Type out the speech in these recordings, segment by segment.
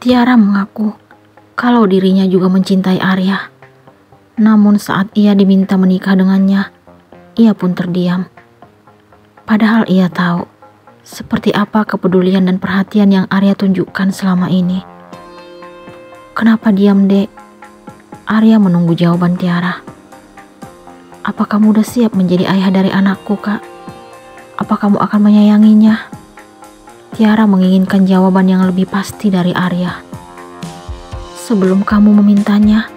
Tiara mengaku kalau dirinya juga mencintai Arya. Namun saat ia diminta menikah dengannya, ia pun terdiam. Padahal ia tahu seperti apa kepedulian dan perhatian yang Arya tunjukkan selama ini. Kenapa diam, Dek? Arya menunggu jawaban Tiara. Apa kamu udah siap menjadi ayah dari anakku, Kak? Apa kamu akan menyayanginya? Tiara menginginkan jawaban yang lebih pasti dari Arya. Sebelum kamu memintanya,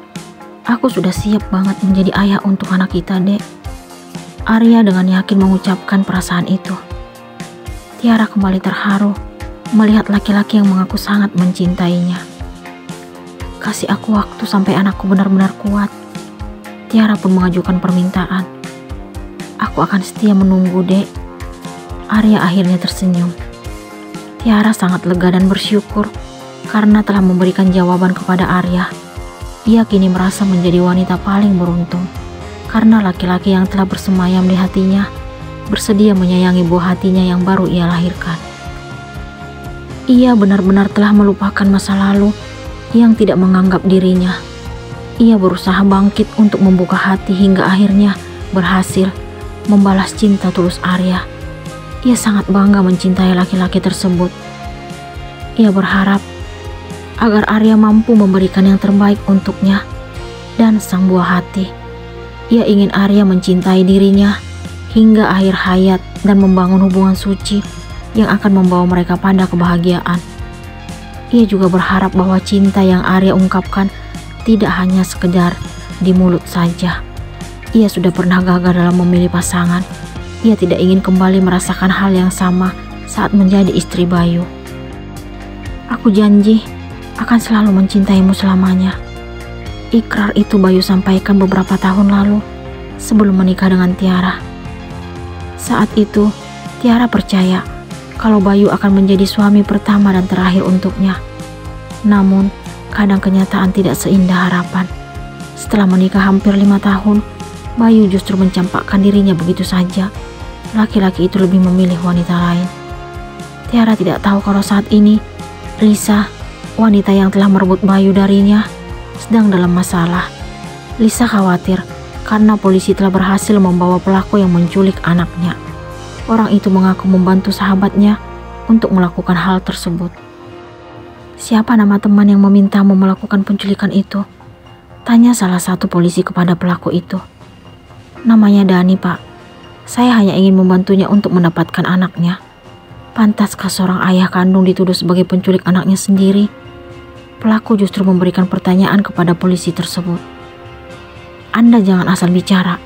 aku sudah siap banget menjadi ayah untuk anak kita, Dek. Arya dengan yakin mengucapkan perasaan itu. Tiara kembali terharu melihat laki-laki yang mengaku sangat mencintainya. Kasih aku waktu sampai anakku benar-benar kuat. Tiara pun mengajukan permintaan. Aku akan setia menunggu, Dek. Arya akhirnya tersenyum. Tiara sangat lega dan bersyukur karena telah memberikan jawaban kepada Arya. Ia kini merasa menjadi wanita paling beruntung karena laki-laki yang telah bersemayam di hatinya bersedia menyayangi buah hatinya yang baru ia lahirkan. Ia benar-benar telah melupakan masa lalu yang tidak menganggap dirinya. Ia berusaha bangkit untuk membuka hati hingga akhirnya berhasil membalas cinta tulus Arya. Ia sangat bangga mencintai laki-laki tersebut. Ia berharap agar Arya mampu memberikan yang terbaik untuknya dan sang buah hati. Ia ingin Arya mencintai dirinya hingga akhir hayat dan membangun hubungan suci yang akan membawa mereka pada kebahagiaan. Ia juga berharap bahwa cinta yang Arya ungkapkan tidak hanya sekedar di mulut saja. Ia sudah pernah gagal dalam memilih pasangan. Ia tidak ingin kembali merasakan hal yang sama saat menjadi istri Bayu. Aku janji akan selalu mencintaimu selamanya. Ikrar itu Bayu sampaikan beberapa tahun lalu sebelum menikah dengan Tiara. Saat itu, Tiara percaya kalau Bayu akan menjadi suami pertama dan terakhir untuknya. Namun, kadang kenyataan tidak seindah harapan. Setelah menikah hampir 5 tahun, Bayu justru mencampakkan dirinya begitu saja. Laki-laki itu lebih memilih wanita lain. Tiara tidak tahu kalau saat ini, Lisa, wanita yang telah merebut Bayu darinya, sedang dalam masalah. Lisa khawatir karena polisi telah berhasil membawa pelaku yang menculik anaknya. Orang itu mengaku membantu sahabatnya untuk melakukan hal tersebut. Siapa nama teman yang memintamu melakukan penculikan itu? Tanya salah satu polisi kepada pelaku itu. Namanya Dani, Pak. Saya hanya ingin membantunya untuk mendapatkan anaknya. Pantaskah seorang ayah kandung dituduh sebagai penculik anaknya sendiri? Pelaku justru memberikan pertanyaan kepada polisi tersebut. Anda jangan asal bicara.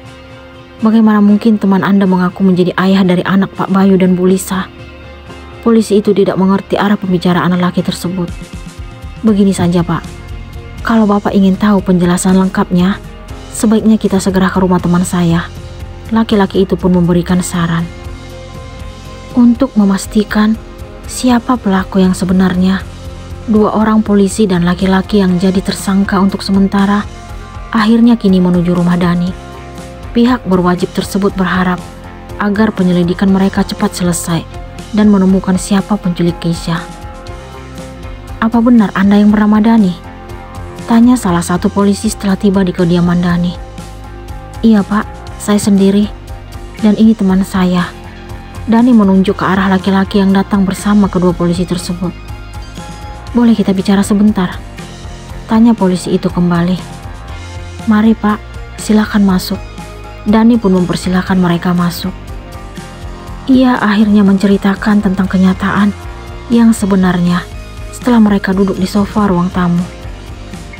Bagaimana mungkin teman Anda mengaku menjadi ayah dari anak Pak Bayu dan Bu Lisa? Polisi itu tidak mengerti arah pembicaraan lelaki tersebut. Begini saja, Pak. Kalau Bapak ingin tahu penjelasan lengkapnya, sebaiknya kita segera ke rumah teman saya. Laki-laki itu pun memberikan saran. Untuk memastikan siapa pelaku yang sebenarnya, 2 orang polisi dan laki-laki yang jadi tersangka untuk sementara akhirnya kini menuju rumah Dani. Pihak berwajib tersebut berharap agar penyelidikan mereka cepat selesai dan menemukan siapa penculik Keisha. Apa benar Anda yang bernama Dani? Tanya salah satu polisi setelah tiba di kediaman Dani. Iya, Pak. Saya sendiri, dan ini teman saya. Dani menunjuk ke arah laki-laki yang datang bersama kedua polisi tersebut. Boleh kita bicara sebentar? Tanya polisi itu kembali. Mari, Pak, silakan masuk. Dani pun mempersilahkan mereka masuk. Ia akhirnya menceritakan tentang kenyataan yang sebenarnya setelah mereka duduk di sofa ruang tamu.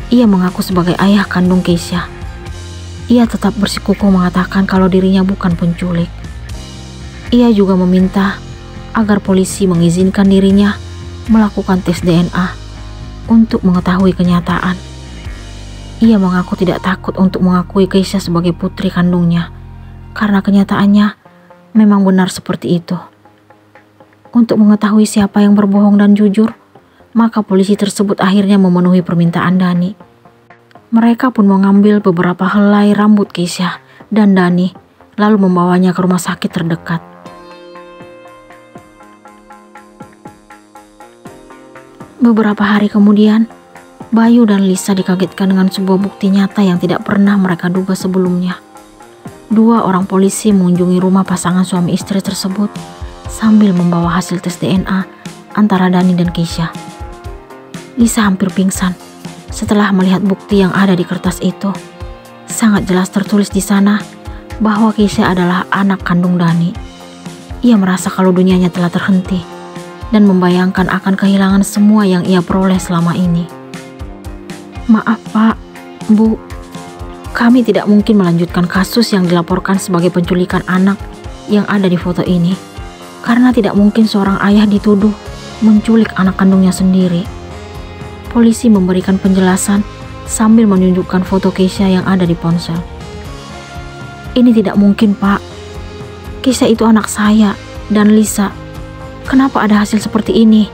Ia mengaku sebagai ayah kandung Keisha. Ia tetap bersikukuh mengatakan kalau dirinya bukan penculik. Ia juga meminta agar polisi mengizinkan dirinya melakukan tes DNA untuk mengetahui kenyataan. Ia mengaku tidak takut untuk mengakui Keisha sebagai putri kandungnya karena kenyataannya memang benar seperti itu. Untuk mengetahui siapa yang berbohong dan jujur, maka polisi tersebut akhirnya memenuhi permintaan Dani. Mereka pun mengambil beberapa helai rambut Keisha dan Dani, lalu membawanya ke rumah sakit terdekat. Beberapa hari kemudian, Bayu dan Lisa dikagetkan dengan sebuah bukti nyata yang tidak pernah mereka duga sebelumnya. Dua orang polisi mengunjungi rumah pasangan suami istri tersebut sambil membawa hasil tes DNA antara Dani dan Keisha. Lisa hampir pingsan setelah melihat bukti yang ada di kertas itu. Sangat jelas tertulis di sana bahwa Keisha adalah anak kandung Dani. Ia merasa kalau dunianya telah terhenti dan membayangkan akan kehilangan semua yang ia peroleh selama ini. Maaf Pak, Bu, kami tidak mungkin melanjutkan kasus yang dilaporkan sebagai penculikan anak yang ada di foto ini, karena tidak mungkin seorang ayah dituduh menculik anak kandungnya sendiri. Polisi memberikan penjelasan sambil menunjukkan foto Keisha yang ada di ponsel. Ini tidak mungkin Pak, Keisha itu anak saya dan Lisa. Kenapa ada hasil seperti ini?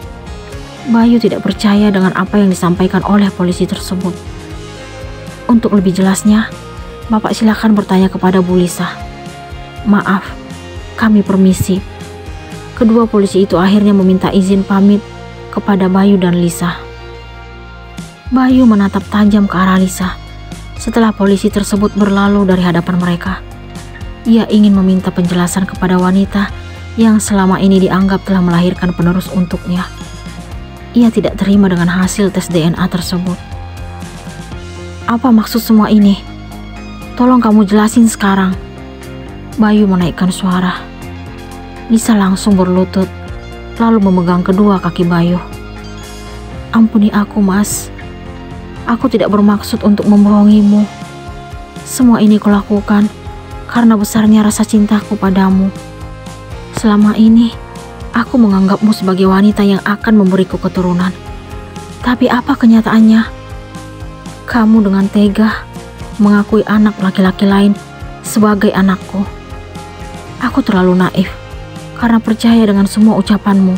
Bayu tidak percaya dengan apa yang disampaikan oleh polisi tersebut. Untuk lebih jelasnya, Bapak silakan bertanya kepada Bu Lisa. Maaf, kami permisi. Kedua polisi itu akhirnya meminta izin pamit kepada Bayu dan Lisa. Bayu menatap tajam ke arah Lisa setelah polisi tersebut berlalu dari hadapan mereka. Ia ingin meminta penjelasan kepada wanita yang selama ini dianggap telah melahirkan penerus untuknya. Ia tidak terima dengan hasil tes DNA tersebut. Apa maksud semua ini? Tolong kamu jelasin sekarang. Bayu menaikkan suara. Lisa langsung berlutut, lalu memegang kedua kaki Bayu. Ampuni aku, Mas. Aku tidak bermaksud untuk membohongimu. Semua ini kulakukan karena besarnya rasa cintaku padamu. Selama ini, aku menganggapmu sebagai wanita yang akan memberiku keturunan. Tapi apa kenyataannya? Kamu dengan tega mengakui anak laki-laki lain sebagai anakku. Aku terlalu naif karena percaya dengan semua ucapanmu.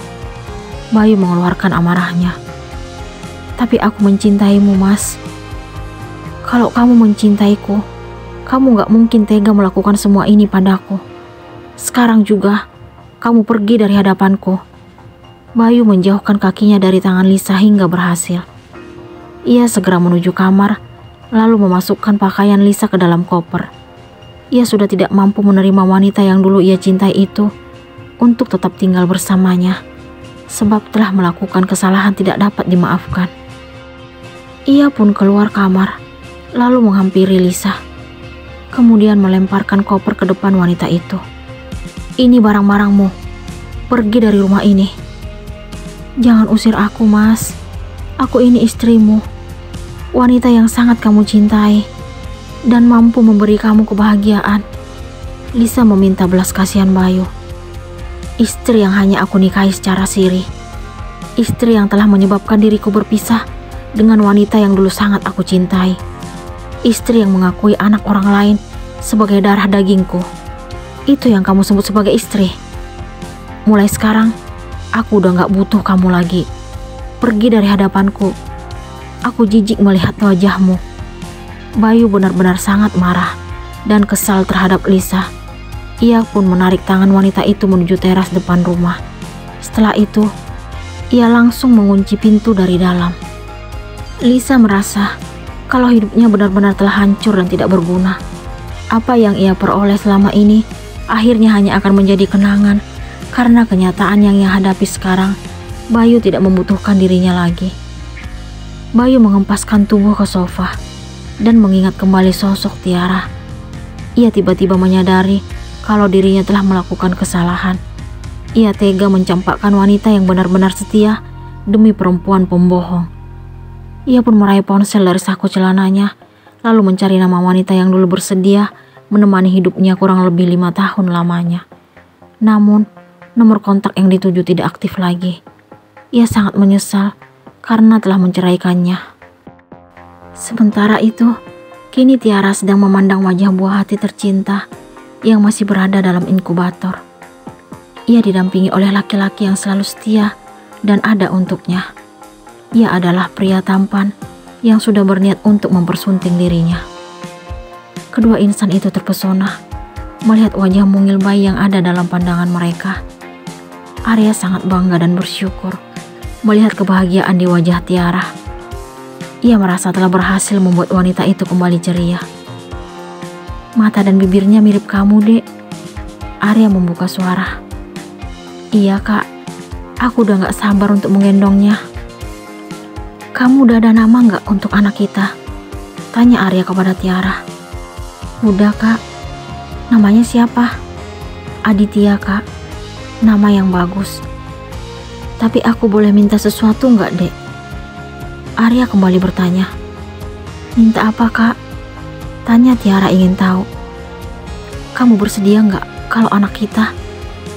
Bayu mengeluarkan amarahnya. Tapi aku mencintaimu, Mas. Kalau kamu mencintaiku, kamu gak mungkin tega melakukan semua ini padaku. Sekarang juga, kamu pergi dari hadapanku. Bayu menjauhkan kakinya dari tangan Lisa hingga berhasil. Ia segera menuju kamar, lalu memasukkan pakaian Lisa ke dalam koper. Ia sudah tidak mampu menerima wanita yang dulu ia cintai itu untuk tetap tinggal bersamanya, sebab telah melakukan kesalahan tidak dapat dimaafkan. Ia pun keluar kamar, lalu menghampiri Lisa, kemudian melemparkan koper ke depan wanita itu. Ini barang-barangmu, pergi dari rumah ini. Jangan usir aku, Mas. Aku ini istrimu, wanita yang sangat kamu cintai dan mampu memberi kamu kebahagiaan. Lisa meminta belas kasihan Bayu. Istri yang hanya aku nikahi secara siri. Istri yang telah menyebabkan diriku berpisah dengan wanita yang dulu sangat aku cintai. Istri yang mengakui anak orang lain sebagai darah dagingku. Itu yang kamu sebut sebagai istri. Mulai sekarang, aku udah gak butuh kamu lagi. Pergi dari hadapanku. Aku jijik melihat wajahmu. Bayu benar-benar sangat marah dan kesal terhadap Lisa. Ia pun menarik tangan wanita itu menuju teras depan rumah. Setelah itu, ia langsung mengunci pintu dari dalam. Lisa merasa kalau hidupnya benar-benar telah hancur dan tidak berguna. Apa yang ia peroleh selama ini akhirnya hanya akan menjadi kenangan, karena kenyataan yang ia hadapi sekarang, Bayu tidak membutuhkan dirinya lagi. Bayu mengempaskan tubuh ke sofa dan mengingat kembali sosok Tiara. Ia tiba-tiba menyadari kalau dirinya telah melakukan kesalahan. Ia tega mencampakkan wanita yang benar-benar setia demi perempuan pembohong. Ia pun meraih ponsel dari saku celananya, lalu mencari nama wanita yang dulu bersedia menemani hidupnya kurang lebih 5 tahun lamanya. Namun, nomor kontak yang dituju tidak aktif lagi. Ia sangat menyesal karena telah menceraikannya. Sementara itu, kini Tiara sedang memandang wajah buah hati tercinta yang masih berada dalam inkubator. Ia didampingi oleh laki-laki yang selalu setia dan ada untuknya. Ia adalah pria tampan yang sudah berniat untuk mempersunting dirinya. Kedua insan itu terpesona melihat wajah mungil bayi yang ada dalam pandangan mereka. Arya sangat bangga dan bersyukur melihat kebahagiaan di wajah Tiara. Ia merasa telah berhasil membuat wanita itu kembali ceria. Mata dan bibirnya mirip kamu, Dek. Arya membuka suara. Iya, Kak. Aku udah gak sabar untuk menggendongnya. Kamu udah ada nama gak untuk anak kita? Tanya Arya kepada Tiara. Udah, Kak. Namanya siapa? Aditya, Kak. Nama yang bagus. Tapi aku boleh minta sesuatu gak, Dek? Arya kembali bertanya. Minta apa, Kak? Tanya Tiara ingin tahu. Kamu bersedia gak kalau anak kita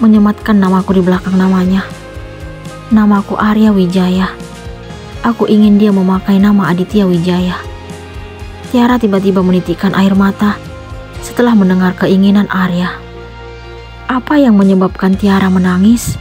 menyematkan namaku di belakang namanya? Namaku Arya Wijaya. Aku ingin dia memakai nama Aditya Wijaya. Tiara tiba-tiba menitikkan air mata setelah mendengar keinginan Arya. Apa yang menyebabkan Tiara menangis?